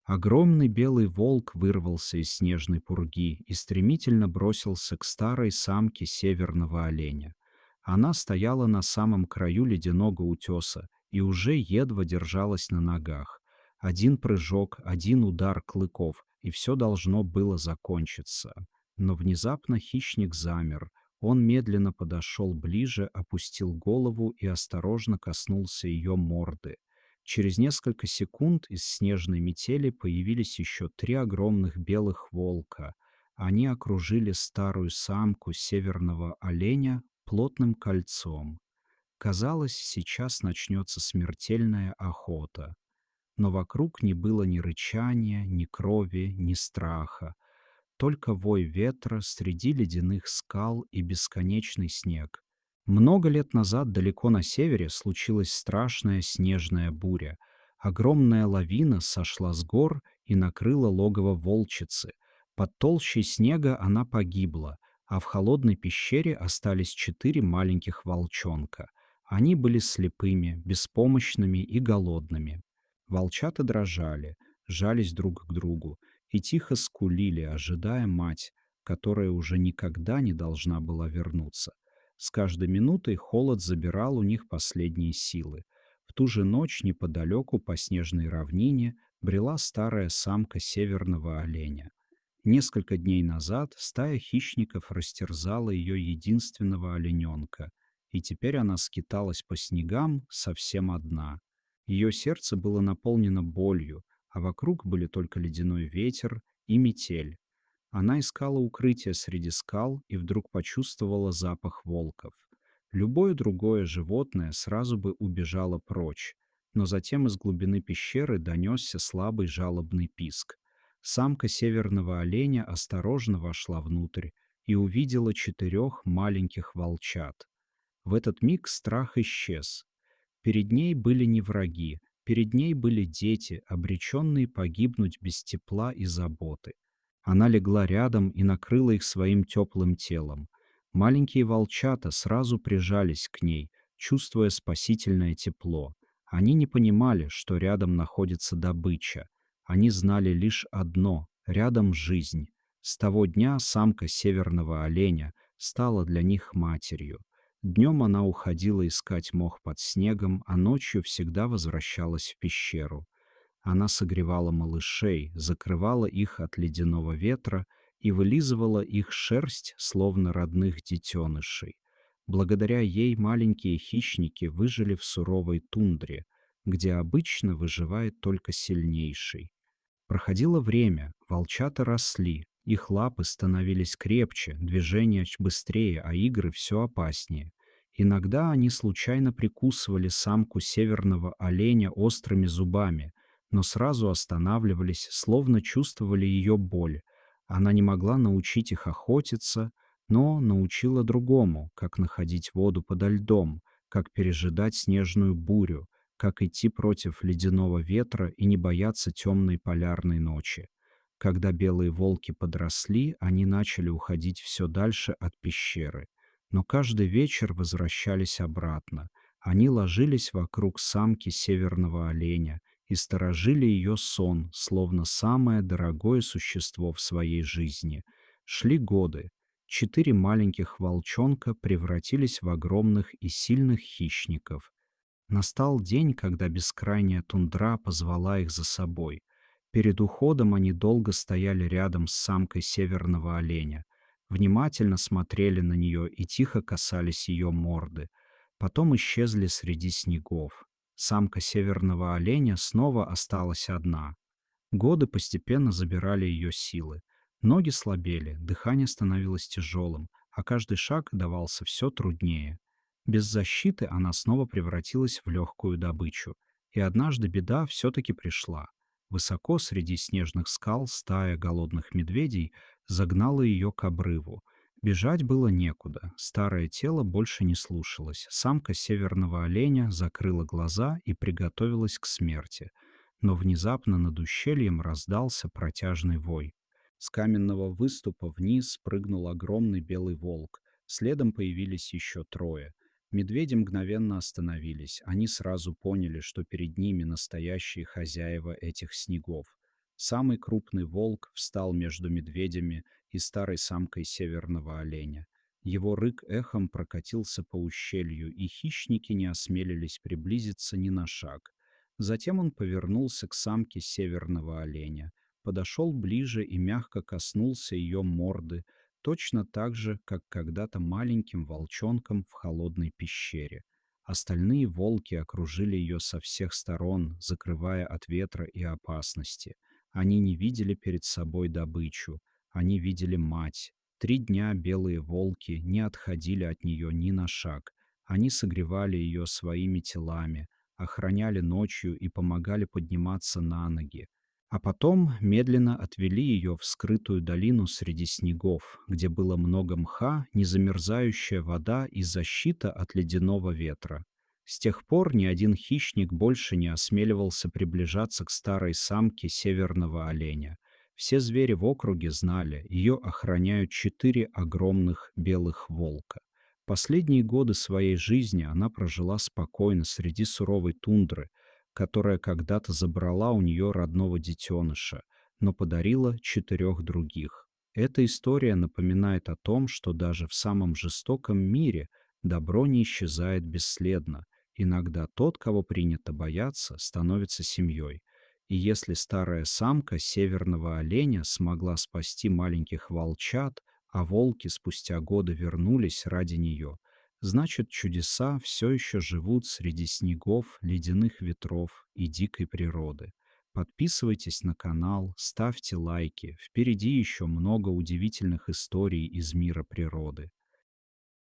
Огромный белый волк вырвался из снежной пурги и стремительно бросился к старой самке северного оленя. Она стояла на самом краю ледяного утеса и уже едва держалась на ногах. Один прыжок, один удар клыков, и все должно было закончиться. Но внезапно хищник замер. Он медленно подошел ближе, опустил голову и осторожно коснулся ее морды. Через несколько секунд из снежной метели появились еще 3 огромных белых волка. Они окружили старую самку северного оленя плотным кольцом. Казалось, сейчас начнется смертельная охота. Но вокруг не было ни рычания, ни крови, ни страха. Только вой ветра среди ледяных скал и бесконечный снег. Много лет назад далеко на севере случилась страшная снежная буря. Огромная лавина сошла с гор и накрыла логово волчицы. Под толщей снега она погибла, а в холодной пещере остались 4 маленьких волчонка. Они были слепыми, беспомощными и голодными. Волчата дрожали, жались друг к другу и тихо скулили, ожидая мать, которая уже никогда не должна была вернуться. С каждой минутой холод забирал у них последние силы. В ту же ночь неподалеку по снежной равнине брела старая самка северного оленя. Несколько дней назад стая хищников растерзала ее единственного олененка, и теперь она скиталась по снегам совсем одна. Ее сердце было наполнено болью, а вокруг были только ледяной ветер и метель. Она искала укрытие среди скал и вдруг почувствовала запах волков. Любое другое животное сразу бы убежало прочь, но затем из глубины пещеры донесся слабый жалобный писк. Самка северного оленя осторожно вошла внутрь и увидела 4 маленьких волчат. В этот миг страх исчез. Перед ней были не враги, перед ней были дети, обреченные погибнуть без тепла и заботы. Она легла рядом и накрыла их своим теплым телом. Маленькие волчата сразу прижались к ней, чувствуя спасительное тепло. Они не понимали, что рядом находится добыча. Они знали лишь одно — рядом жизнь. С того дня самка северного оленя стала для них матерью. Днем она уходила искать мох под снегом, а ночью всегда возвращалась в пещеру. Она согревала малышей, закрывала их от ледяного ветра и вылизывала их шерсть, словно родных детенышей. Благодаря ей маленькие хищники выжили в суровой тундре, где обычно выживает только сильнейший. Проходило время, волчата росли, их лапы становились крепче, движения быстрее, а игры все опаснее. Иногда они случайно прикусывали самку северного оленя острыми зубами, но сразу останавливались, словно чувствовали ее боль. Она не могла научить их охотиться, но научила другому, как находить воду подо льдом, как пережидать снежную бурю, как идти против ледяного ветра и не бояться темной полярной ночи. Когда белые волки подросли, они начали уходить все дальше от пещеры. Но каждый вечер возвращались обратно. Они ложились вокруг самки северного оленя и сторожили ее сон, словно самое дорогое существо в своей жизни. Шли годы. 4 маленьких волчонка превратились в огромных и сильных хищников. Настал день, когда бескрайняя тундра позвала их за собой. Перед уходом они долго стояли рядом с самкой северного оленя, внимательно смотрели на нее и тихо касались ее морды. Потом исчезли среди снегов. Самка северного оленя снова осталась одна. Годы постепенно забирали ее силы. Ноги слабели, дыхание становилось тяжелым, а каждый шаг давался все труднее. Без защиты она снова превратилась в легкую добычу. И однажды беда все-таки пришла. Высоко среди снежных скал стая голодных медведей загнала ее к обрыву. Бежать было некуда, старое тело больше не слушалось. Самка северного оленя закрыла глаза и приготовилась к смерти. Но внезапно над ущельем раздался протяжный вой. С каменного выступа вниз спрыгнул огромный белый волк. Следом появились еще 3. Медведи мгновенно остановились. Они сразу поняли, что перед ними настоящие хозяева этих снегов. Самый крупный волк встал между медведями и старой самкой северного оленя. Его рык эхом прокатился по ущелью, и хищники не осмелились приблизиться ни на шаг. Затем он повернулся к самке северного оленя, подошел ближе и мягко коснулся ее морды, точно так же, как когда-то маленьким волчонком в холодной пещере. Остальные волки окружили ее со всех сторон, закрывая от ветра и опасности. Они не видели перед собой добычу, они видели мать. 3 дня белые волки не отходили от нее ни на шаг. Они согревали ее своими телами, охраняли ночью и помогали подниматься на ноги. А потом медленно отвели ее в скрытую долину среди снегов, где было много мха, незамерзающая вода и защита от ледяного ветра. С тех пор ни один хищник больше не осмеливался приближаться к старой самке северного оленя. Все звери в округе знали, ее охраняют 4 огромных белых волка. Последние годы своей жизни она прожила спокойно среди суровой тундры, которая когда-то забрала у нее родного детеныша, но подарила 4 других. Эта история напоминает о том, что даже в самом жестоком мире добро не исчезает бесследно. Иногда тот, кого принято бояться, становится семьей. И если старая самка северного оленя смогла спасти маленьких волчат, а волки спустя годы вернулись ради нее, значит, чудеса все еще живут среди снегов, ледяных ветров и дикой природы. Подписывайтесь на канал, ставьте лайки. Впереди еще много удивительных историй из мира природы.